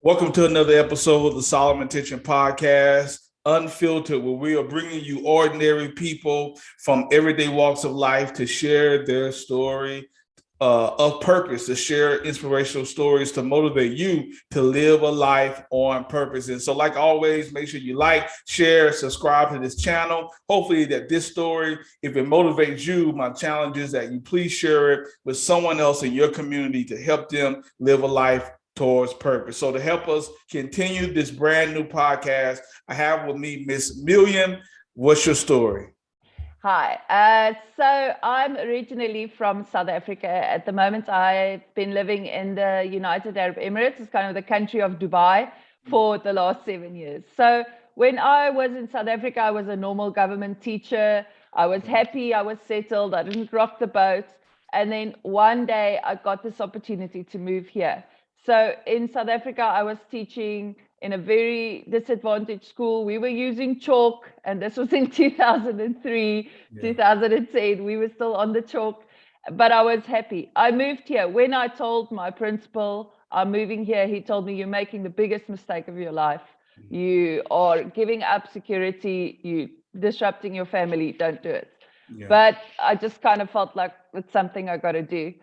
Welcome to another episode of the Solomon Tention podcast, Unfiltered, where we are bringing you ordinary people from everyday walks of life to share their story of purpose, to share inspirational stories to motivate you to live a life on purpose. And so, like always, make sure you like, share, subscribe to this channel. Hopefully that this story, if it motivates you, my challenge is that you please share it with someone else in your community to help them live a life towards purpose. So to help us continue this brand new podcast, I have with me Miss Milien. What's your story? Hi. So I'm originally from South Africa. At the moment, I've been living in the United Arab Emirates. It's kind of the country of Dubai for the last 7 years. So when I was in South Africa, I was a normal government teacher. I was happy. I was settled. I didn't rock the boat. And then one day I got this opportunity to move here. So in South Africa, I was teaching in a very disadvantaged school. We were using chalk, and this was in 2003, 2010. We were still on the chalk, but I was happy. I moved here. When I told my principal I'm moving here, he told me, "You're making the biggest mistake of your life. You are giving up security. You disrupting your family. Don't do it." But I just kind of felt like it's something I got to do.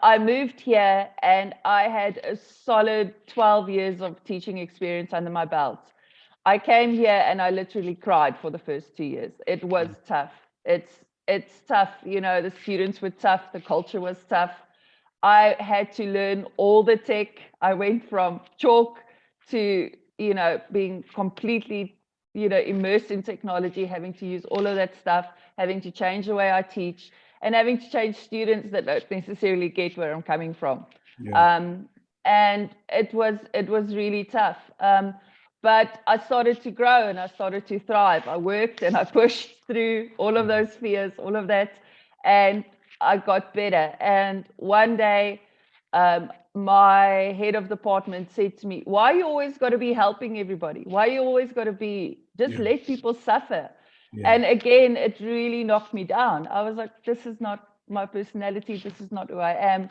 I moved here and I had a solid 12 years of teaching experience under my belt. I came here and I literally cried for the first 2 years. It was tough. It's tough. The students were tough. The culture was tough. I had to learn all the tech. I went from chalk to, being completely, immersed in technology, having to use all of that stuff, having to change the way I teach, and having to change students that don't necessarily get where I'm coming from. And it was really tough. But I started to grow and I started to thrive. I worked and I pushed through all of those fears, all of that, and I got better. And one day, my head of department said to me, "Why you always got to be helping everybody? Why you always got to be just let people suffer?" And again, it really knocked me down. I was like, this is not my personality. This is not who I am.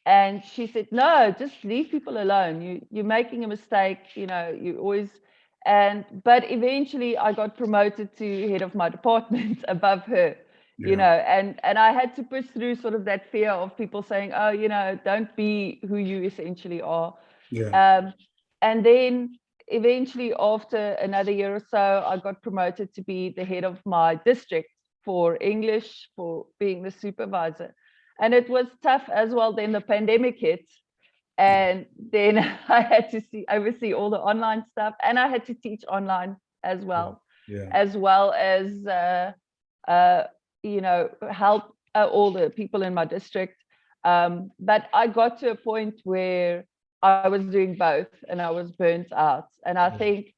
And she said, "No, just leave people alone. You're making a mistake. You always." But eventually I got promoted to head of my department above her, and I had to push through sort of that fear of people saying, "Oh, don't be who you essentially are." And then eventually, after another year or so, I got promoted to be the head of my district for English, for being the supervisor. And it was tough as well. Then the pandemic hit. And then I had to oversee all the online stuff. And I had to teach online as well, as well as, help all the people in my district. But I got to a point where I was doing both and I was burnt out. And I think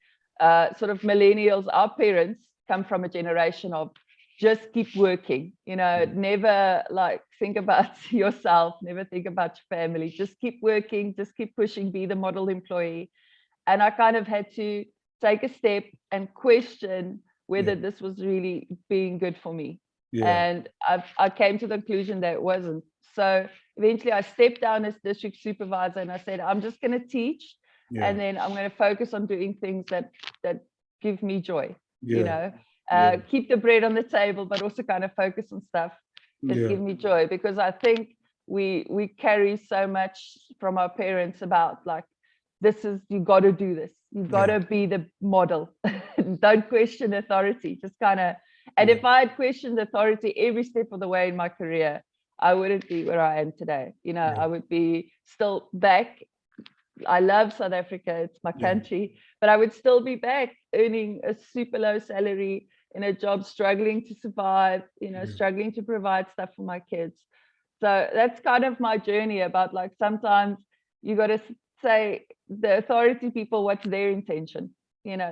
sort of millennials, our parents come from a generation of just keep working, never like think about yourself, never think about your family, just keep working, just keep pushing, be the model employee. And I kind of had to take a step and question whether this was really being good for me. And I came to the conclusion that it wasn't. So eventually I stepped down as district supervisor and I said, I'm just going to teach and then I'm going to focus on doing things that give me joy, keep the bread on the table, but also kind of focus on stuff that give me joy, because I think we carry so much from our parents about like, you got to do this. You got to be the model. Don't question authority. Just kind of, and if I had questioned authority every step of the way in my career, I wouldn't be where I am today. I would be still back. I love South Africa. It's my country, but I would still be back earning a super low salary in a job, struggling to survive, struggling to provide stuff for my kids. So that's kind of my journey about like, sometimes you got to say the authority people, what's their intention?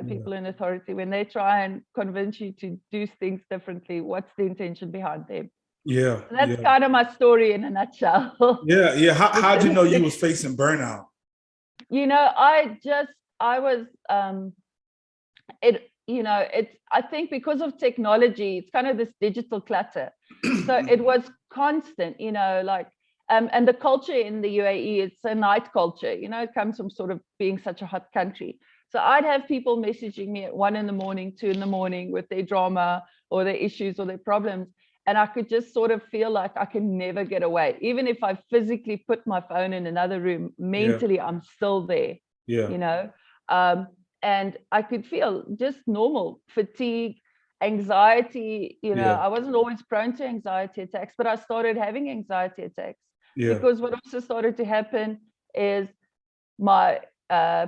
People in authority, when they try and convince you to do things differently, what's the intention behind them? So that's kind of my story in a nutshell. How'd you know you was facing burnout? I was I think because of technology, it's kind of this digital clutter. So it was constant, like And the culture in the UAE, it's a night culture, it comes from sort of being such a hot country. So I'd have people messaging me at 1 in the morning, 2 in the morning with their drama or their issues or their problems. And I could just sort of feel like I can never get away. Even if I physically put my phone in another room, mentally, I'm still there, and I could feel just normal fatigue, anxiety. I wasn't always prone to anxiety attacks, but I started having anxiety attacks. Because what also started to happen is my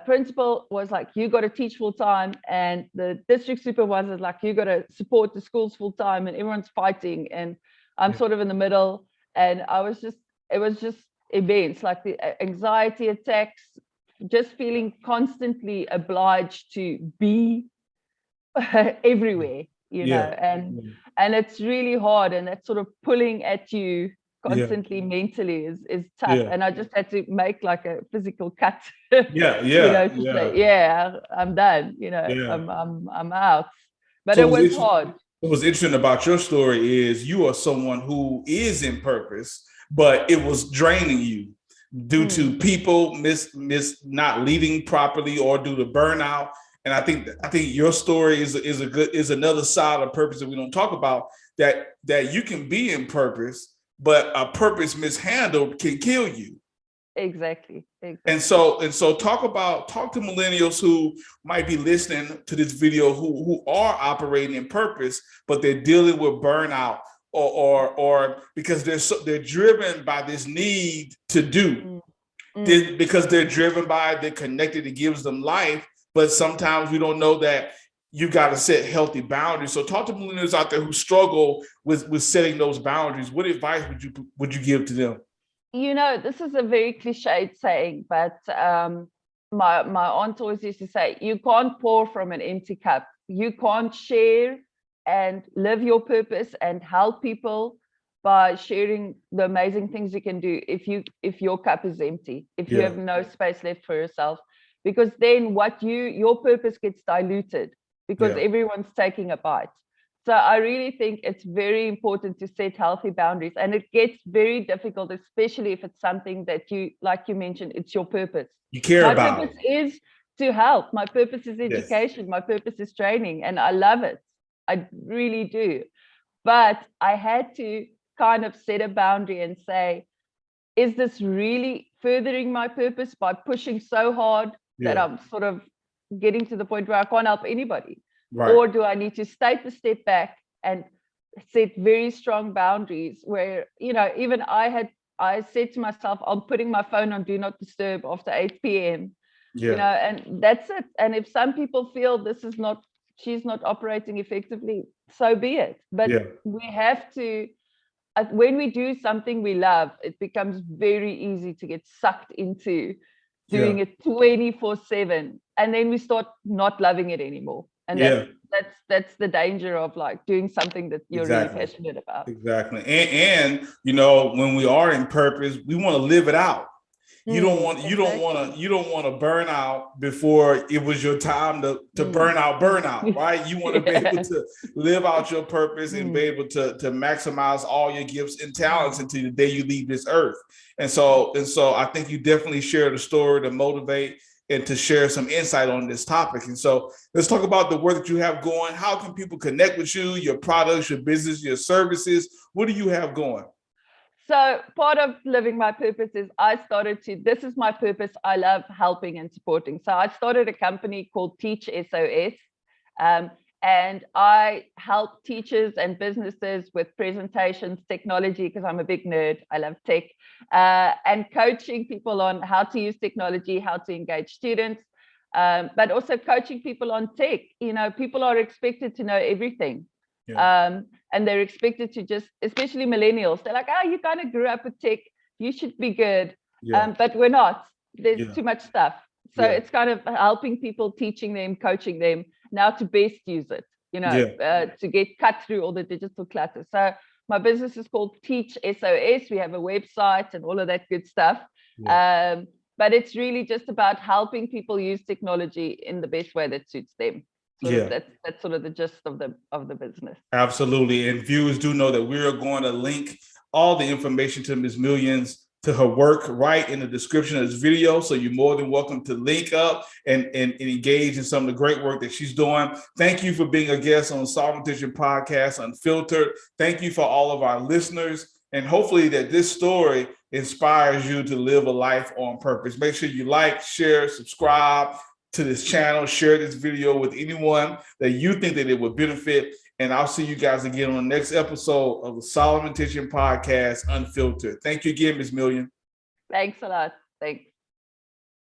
principal was like, you got to teach full time, and the district supervisor is like, you got to support the schools full time, and everyone's fighting, and I'm sort of in the middle. And it was just events like the anxiety attacks, just feeling constantly obliged to be everywhere, and it's really hard, and that sort of pulling at you constantly mentally is tough. And I just had to make like a physical cut say, I'm done, I'm out. But So it was hard. What was interesting about your story is you are someone who is in purpose, but it was draining you due to people not leading properly or due to burnout. And I think your story is another side of purpose that we don't talk about, that you can be in purpose, but a purpose mishandled can kill you. Exactly. And so talk to millennials who might be listening to this video who are operating in purpose, but they're dealing with burnout or because they're driven by this need to do, because they're driven by the connected, it gives them life. But sometimes we don't know that you got to set healthy boundaries. So talk to millennials out there who struggle with setting those boundaries. What advice would you give to them? This is a very cliched saying, but my aunt always used to say, you can't pour from an empty cup. You can't share and live your purpose and help people by sharing the amazing things you can do if your cup is empty, if you have no space left for yourself, because then your purpose gets diluted because everyone's taking a bite. So I really think it's very important to set healthy boundaries, and it gets very difficult, especially if it's something that like you mentioned, it's your purpose. You care about. My purpose is to help. My purpose is education. Yes. My purpose is training, and I love it. I really do. But I had to kind of set a boundary and say, is this really furthering my purpose by pushing so hard that I'm sort of getting to the point where I can't help anybody? Right. Or do I need to take a step back and set very strong boundaries where, even I said to myself, I'm putting my phone on do not disturb after 8 p.m. And that's it. And if some people feel she's not operating effectively, so be it. But we have to, when we do something we love, it becomes very easy to get sucked into doing it 24/7. And then we start not loving it anymore. And that's the danger of like doing something that you're really passionate about. Exactly. And when we are in purpose, we want to live it out. You don't want to burn out before it was your time to burn out, right? You want to be able to live out your purpose and be able to maximize all your gifts and talents until the day you leave this earth. And so I think you definitely shared a story to motivate and to share some insight on this topic. And so let's talk about the work that you have going. How can people connect with you, your products, your business, your services? What do you have going? So part of living my purpose is this is my purpose. I love helping and supporting. So I started a company called Teach SOS. And I help teachers and businesses with presentations, technology, because I'm a big nerd. I love tech, and coaching people on how to use technology, how to engage students, but also coaching people on tech. People are expected to know everything. And they're expected to just, especially millennials, they're like, you kind of grew up with tech, you should be good. But we're not. There's too much stuff. So it's kind of helping people, teaching them, coaching them now to best use it, to get cut through all the digital clutter. So my business is called Teach SOS. We have a website and all of that good stuff. But it's really just about helping people use technology in the best way that suits them. So that's sort of the gist of the business. Absolutely. And viewers do know that we are going to link all the information to Ms. Milien's to her work right in the description of this video. So you're more than welcome to link up and engage in some of the great work that she's doing. Thank you for being a guest on Solomon Tention Podcast Unfiltered. Thank you for all of our listeners. And hopefully that this story inspires you to live a life on purpose. Make sure you like, share, subscribe to this channel, share this video with anyone that you think that it would benefit. And I'll see you guys again on the next episode of the Solomon Tention Podcast Unfiltered. Thank you again, Ms. Milien. Thanks a lot. Thanks.